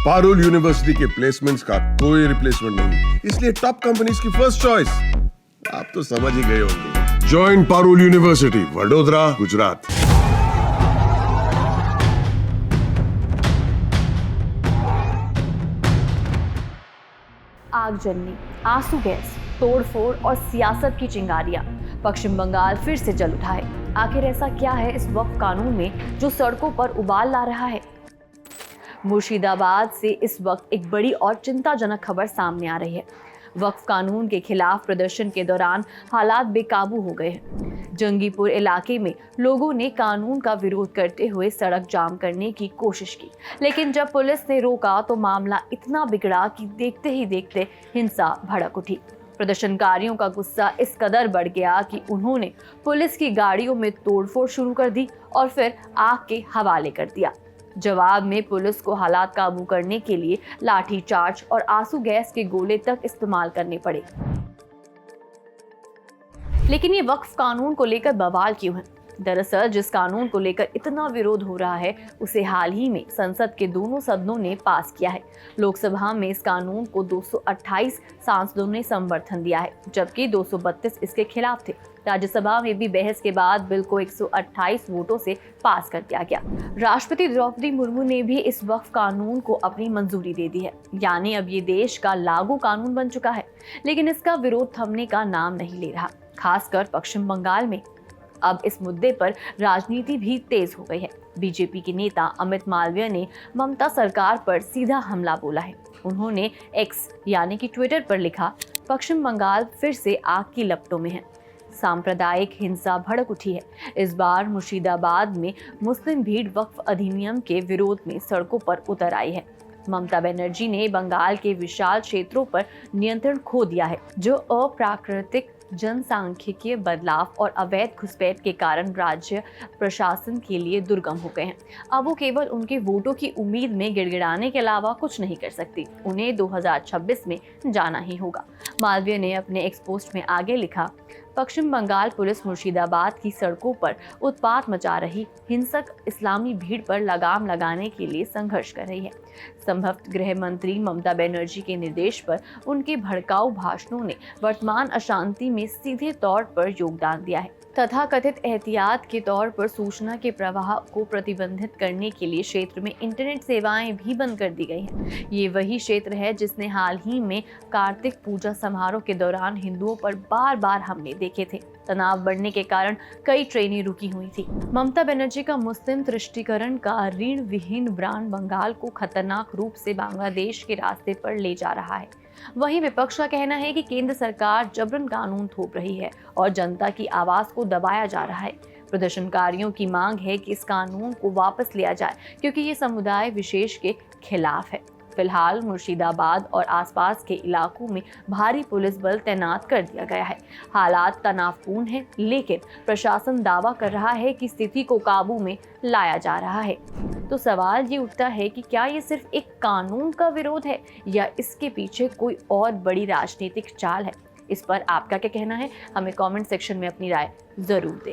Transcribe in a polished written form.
Parul university के placements का कोई रिप्लेसमेंट नहीं, इसलिए टॉप कंपनीज की फर्स्ट चॉइस। आप तो समझ ही गए होंगे। Join Parul university, Vadodara, Gujarat. आगजनी, आंसू गैस, तोड़फोड़ और सियासत की चिंगारियां, पश्चिम बंगाल फिर से जल उठा है। आखिर ऐसा क्या है इस वक्फ कानून में जो सड़कों पर उबाल ला रहा है? मुर्शिदाबाद से इस वक्त एक बड़ी और चिंताजनक खबर सामने आ रही है। वक्फ कानून के खिलाफ प्रदर्शन के दौरान हालात बेकाबू हो गए हैं। जंगीपुर इलाके में लोगों ने कानून का विरोध करते हुए सड़क जाम करने की कोशिश की, लेकिन जब पुलिस ने रोका तो मामला इतना बिगड़ा कि देखते ही देखते हिंसा भड़क उठी। प्रदर्शनकारियों का गुस्सा इस कदर बढ़ गया कि उन्होंने पुलिस की गाड़ियों में तोड़फोड़ शुरू कर दी और फिर आग के हवाले कर दिया। जवाब में पुलिस को हालात काबू करने के लिए लाठीचार्ज और आंसू गैस के गोले तक इस्तेमाल करने पड़े। लेकिन ये वक्फ कानून को लेकर बवाल क्यों है? दरअसल जिस कानून को लेकर इतना विरोध हो रहा है उसे हाल ही में संसद के दोनों सदनों ने पास किया है। लोकसभा में इस कानून को 228 सांसदों ने समर्थन दिया है, जबकि 232 इसके खिलाफ थे। राज्यसभा में भी बहस के बाद बिल को 128 वोटों से पास कर दिया गया। राष्ट्रपति द्रौपदी मुर्मू ने भी इस वक्फ कानून को अपनी मंजूरी दे दी है, यानी अब ये देश का लागू कानून बन चुका है। लेकिन इसका विरोध थमने का नाम नहीं ले रहा, खासकर पश्चिम बंगाल में। अब इस मुद्दे पर राजनीति भी तेज हो गई है। बीजेपी के नेता अमित मालवीय ने ममता सरकार पर सीधा हमला बोला है। उन्होंने एक्स यानी कि ट्विटर पर लिखा, पश्चिम बंगाल फिर से आग की लपटों में है। सांप्रदायिक हिंसा भड़क उठी है। इस बार मुर्शिदाबाद में मुस्लिम भीड़ वक्फ अधिनियम के विरोध में सड़कों पर उतर आई है। ममता बनर्जी ने बंगाल के विशाल क्षेत्रों पर नियंत्रण खो दिया है, जो अप्राकृतिक जनसांख्यिकीय बदलाव और अवैध घुसपैठ के कारण राज्य प्रशासन के लिए दुर्गम हो गए हैं। अब वो केवल उनके वोटों की उम्मीद में गिड़गिड़ाने के अलावा कुछ नहीं कर सकती। उन्हें 2026 में जाना ही होगा। मालवीय ने अपने एक्स पोस्ट में आगे लिखा, पश्चिम बंगाल पुलिस मुर्शिदाबाद की सड़कों पर उत्पात मचा रही हिंसक इस्लामी भीड़ पर लगाम लगाने के लिए संघर्ष कर रही है। संभवतः गृह मंत्री ममता बनर्जी के निर्देश पर उनके भड़काऊ भाषणों ने वर्तमान अशांति में सीधे तौर पर योगदान दिया है। तथाकथित एहतियात के तौर पर सूचना के प्रवाह को प्रतिबंधित करने के लिए क्षेत्र में इंटरनेट सेवाएं भी बंद कर दी गई हैं। ये वही क्षेत्र है जिसने हाल ही में कार्तिक पूजा समारोह के दौरान हिंदुओं पर बार बार हमले देखे थे। तनाव बढ़ने के कारण कई ट्रेनें रुकी हुई थी। ममता बनर्जी का मुस्लिम तुष्टीकरण का ऋण विहीन ब्रांड बंगाल को खतरनाक रूप से बांग्लादेश के रास्ते पर ले जा रहा है। वहीं विपक्ष का कहना है कि केंद्र सरकार जबरन कानून थोप रही है और जनता की आवाज को दबाया जा रहा है। प्रदर्शनकारियों की मांग है कि इस कानून को वापस लिया जाए, क्योंकि ये समुदाय विशेष के खिलाफ है। फिलहाल मुर्शिदाबाद और आसपास के इलाकों में भारी पुलिस बल तैनात कर दिया गया है। हालात तनावपूर्ण हैं, लेकिन प्रशासन दावा कर रहा है कि स्थिति को काबू में लाया जा रहा है। तो सवाल ये उठता है कि क्या ये सिर्फ एक कानून का विरोध है या इसके पीछे कोई और बड़ी राजनीतिक चाल है? इस पर आपका क्या कहना है? हमें कमेंट सेक्शन में अपनी राय जरूर दें।